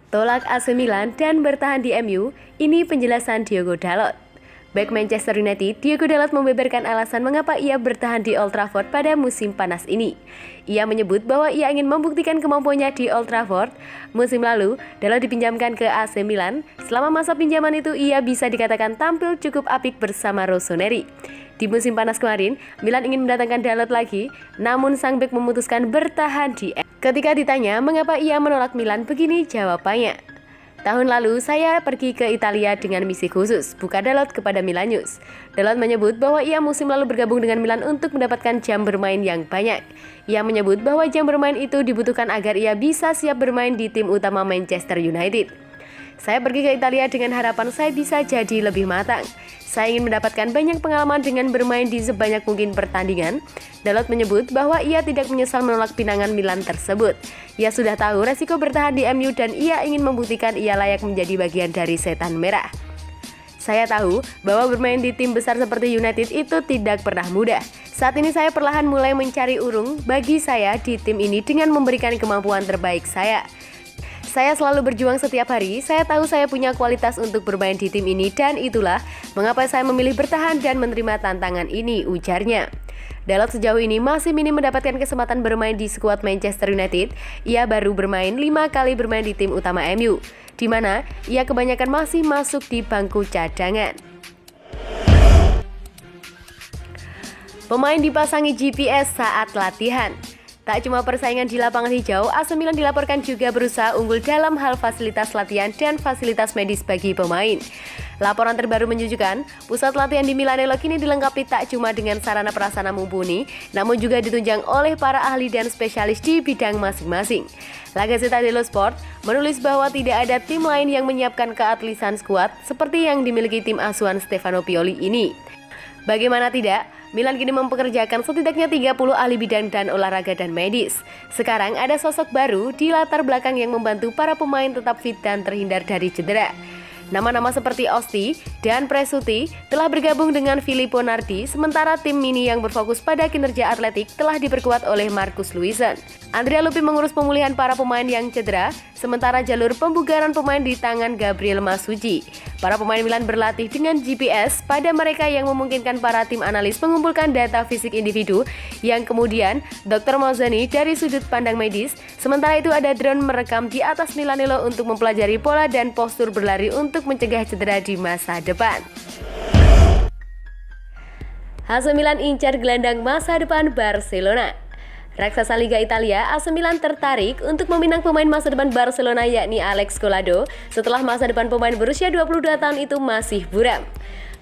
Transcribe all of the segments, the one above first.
Tolak AC Milan dan bertahan di MU, ini penjelasan Diogo Dalot. Bek Manchester United, Diogo Dalot membeberkan alasan mengapa ia bertahan di Old Trafford pada musim panas ini. Ia menyebut bahwa ia ingin membuktikan kemampuannya di Old Trafford. Musim lalu, Dalot dipinjamkan ke AC Milan. Selama masa pinjaman itu, ia bisa dikatakan tampil cukup apik bersama Rossoneri. Di musim panas kemarin, Milan ingin mendatangkan Dalot lagi, namun sang bek memutuskan bertahan di MU. Ketika ditanya mengapa ia menolak Milan, begini jawabannya. Tahun lalu saya pergi ke Italia dengan misi khusus, buka Dalot kepada Milan News. Dalot menyebut bahwa ia musim lalu bergabung dengan Milan untuk mendapatkan jam bermain yang banyak. Ia menyebut bahwa jam bermain itu dibutuhkan agar ia bisa siap bermain di tim utama Manchester United. Saya pergi ke Italia dengan harapan saya bisa jadi lebih matang. Saya ingin mendapatkan banyak pengalaman dengan bermain di sebanyak mungkin pertandingan. Dalot menyebut bahwa ia tidak menyesal menolak pinangan Milan tersebut. Ia sudah tahu resiko bertahan di MU dan ia ingin membuktikan ia layak menjadi bagian dari setan merah. Saya tahu bahwa bermain di tim besar seperti United itu tidak pernah mudah. Saat ini saya perlahan mulai mencari urung bagi saya di tim ini dengan memberikan kemampuan terbaik saya. Saya selalu berjuang setiap hari, saya tahu saya punya kualitas untuk bermain di tim ini dan itulah mengapa saya memilih bertahan dan menerima tantangan ini, ujarnya. Dalot sejauh ini masih minim mendapatkan kesempatan bermain di skuad Manchester United. Ia baru bermain 5 kali bermain di tim utama MU, di mana ia kebanyakan masih masuk di bangku cadangan. Pemain dipasangi GPS saat latihan. Tak cuma persaingan di lapangan hijau, AC Milan dilaporkan juga berusaha unggul dalam hal fasilitas latihan dan fasilitas medis bagi pemain. Laporan terbaru menunjukkan, pusat latihan di Milanello kini dilengkapi tak cuma dengan sarana prasarana mumpuni, namun juga ditunjang oleh para ahli dan spesialis di bidang masing-masing. La Gazzetta dello Sport menulis bahwa tidak ada tim lain yang menyiapkan keatlisan skuad seperti yang dimiliki tim asuhan Stefano Pioli ini. Bagaimana tidak, Milan kini mempekerjakan setidaknya 30 ahli bidang dan olahraga dan medis. Sekarang ada sosok baru di latar belakang yang membantu para pemain tetap fit dan terhindar dari cedera. Nama-nama seperti Osti dan Presuti telah bergabung dengan Filippo Nardi, sementara tim mini yang berfokus pada kinerja atletik telah diperkuat oleh Marcus Luisen. Andrea Luppi mengurus pemulihan para pemain yang cedera, sementara jalur pembugaran pemain di tangan Gabriel Masucci. Para pemain Milan berlatih dengan GPS pada mereka yang memungkinkan para tim analis mengumpulkan data fisik individu yang kemudian Dr. Mazzani dari sudut pandang medis. Sementara itu ada drone merekam di atas Milanello untuk mempelajari pola dan postur berlari untuk mencegah cedera di masa depan. AC Milan incar gelandang masa depan Barcelona. Raksasa Liga Italia, AC Milan tertarik untuk meminang pemain masa depan Barcelona yakni Alex Collado setelah masa depan pemain berusia 22 tahun itu masih buram.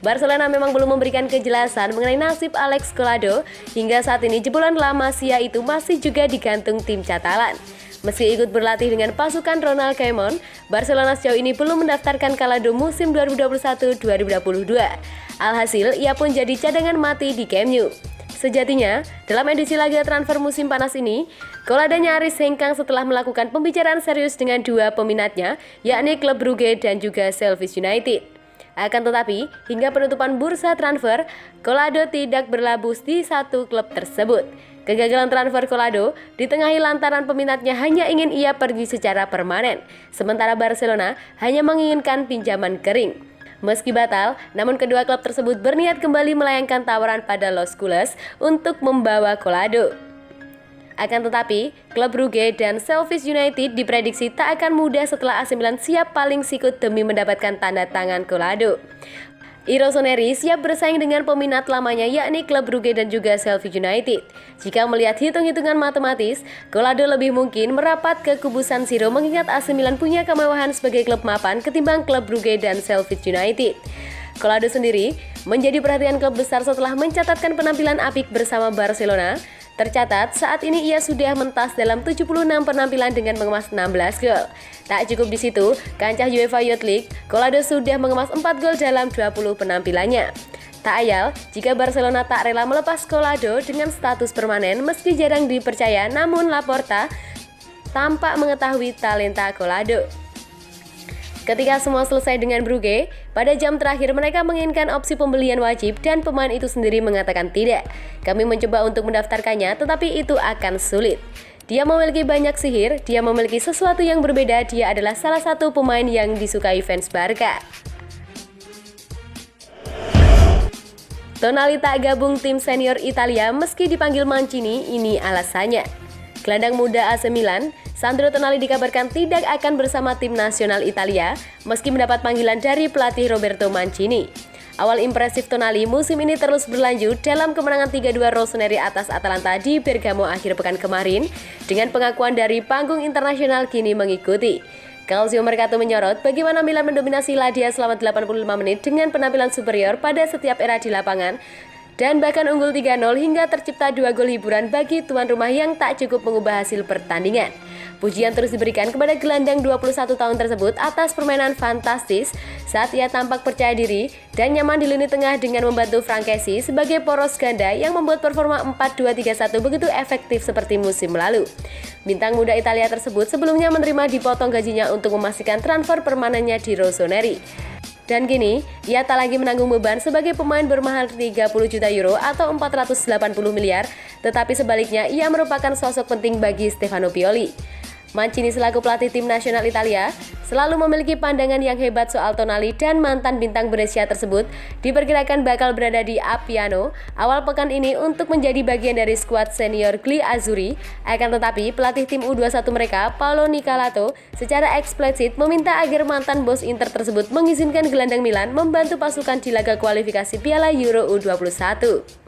Barcelona memang belum memberikan kejelasan mengenai nasib Alex Collado. Hingga saat ini jebolan La Masia itu masih juga digantung tim Catalan. Meski ikut berlatih dengan pasukan Ronald Koeman, Barcelona sejauh ini belum mendaftarkan Collado musim 2021-2022. Alhasil, ia pun jadi cadangan mati di Camp Nou. Sejatinya, dalam edisi laga transfer musim panas ini, Collado nyaris hengkang setelah melakukan pembicaraan serius dengan dua peminatnya, yakni klub Brugge dan juga Sheffield United. Akan tetapi, hingga penutupan bursa transfer, Collado tidak berlabuh di satu klub tersebut. Kegagalan transfer Collado ditengahi lantaran peminatnya hanya ingin ia pergi secara permanen, sementara Barcelona hanya menginginkan pinjaman kering. Meski batal, namun kedua klub tersebut berniat kembali melayangkan tawaran pada Los Culés untuk membawa Collado. Akan tetapi, klub Brugge dan Sheffield United diprediksi tak akan mudah setelah AC Milan siap paling sikut demi mendapatkan tanda tangan Collado. Rossoneri siap bersaing dengan peminat lamanya yakni klub Brugge dan juga Sheffield United. Jika melihat hitung-hitungan matematis, Collado lebih mungkin merapat ke kubu San Siro mengingat AC Milan punya kemewahan sebagai klub mapan ketimbang klub Brugge dan Sheffield United. Collado sendiri menjadi perhatian klub besar setelah mencatatkan penampilan apik bersama Barcelona. Tercatat, saat ini ia sudah mentas dalam 76 penampilan dengan mengemas 16 gol. Tak cukup di situ, kancah UEFA Youth League, Collado sudah mengemas 4 gol dalam 20 penampilannya. Tak ayal jika Barcelona tak rela melepas Collado dengan status permanen meski jarang dipercaya, namun Laporta tampak mengetahui talenta Collado. Ketika semua selesai dengan Brugge, pada jam terakhir mereka menginginkan opsi pembelian wajib dan pemain itu sendiri mengatakan tidak. Kami mencoba untuk mendaftarkannya tetapi itu akan sulit. Dia memiliki banyak sihir, dia memiliki sesuatu yang berbeda, dia adalah salah satu pemain yang disukai fans Barca. Tonali tak gabung tim senior Italia meski dipanggil Mancini, ini alasannya. Gelandang muda AC Milan, Sandro Tonali dikabarkan tidak akan bersama tim nasional Italia meski mendapat panggilan dari pelatih Roberto Mancini. Awal impresif Tonali musim ini terus berlanjut dalam kemenangan 3-2 Rossoneri atas Atalanta di Bergamo akhir pekan kemarin dengan pengakuan dari panggung internasional kini mengikuti. Calcio Mercato menyorot bagaimana Milan mendominasi Lazio selama 85 menit dengan penampilan superior pada setiap era di lapangan dan bahkan unggul 3-0 hingga tercipta 2 gol hiburan bagi tuan rumah yang tak cukup mengubah hasil pertandingan. Pujian terus diberikan kepada gelandang 21 tahun tersebut atas permainan fantastis saat ia tampak percaya diri dan nyaman di lini tengah dengan membantu Frankesi sebagai poros ganda yang membuat performa 4-2-3-1 begitu efektif seperti musim lalu. Bintang muda Italia tersebut sebelumnya menerima dipotong gajinya untuk memastikan transfer permanennya di Rossoneri. Dan kini, ia tak lagi menanggung beban sebagai pemain bermahal 30 juta euro atau 480 miliar, tetapi sebaliknya ia merupakan sosok penting bagi Stefano Pioli. Mancini selaku pelatih tim nasional Italia selalu memiliki pandangan yang hebat soal Tonali dan mantan bintang Brescia tersebut diperkirakan bakal berada di Appiano awal pekan ini untuk menjadi bagian dari skuad senior Gli Azzurri. Akan tetapi pelatih tim U21 mereka, Paolo Nicolato, secara eksplisit meminta agar mantan bos Inter tersebut mengizinkan gelandang Milan membantu pasukan di laga kualifikasi Piala Euro U21.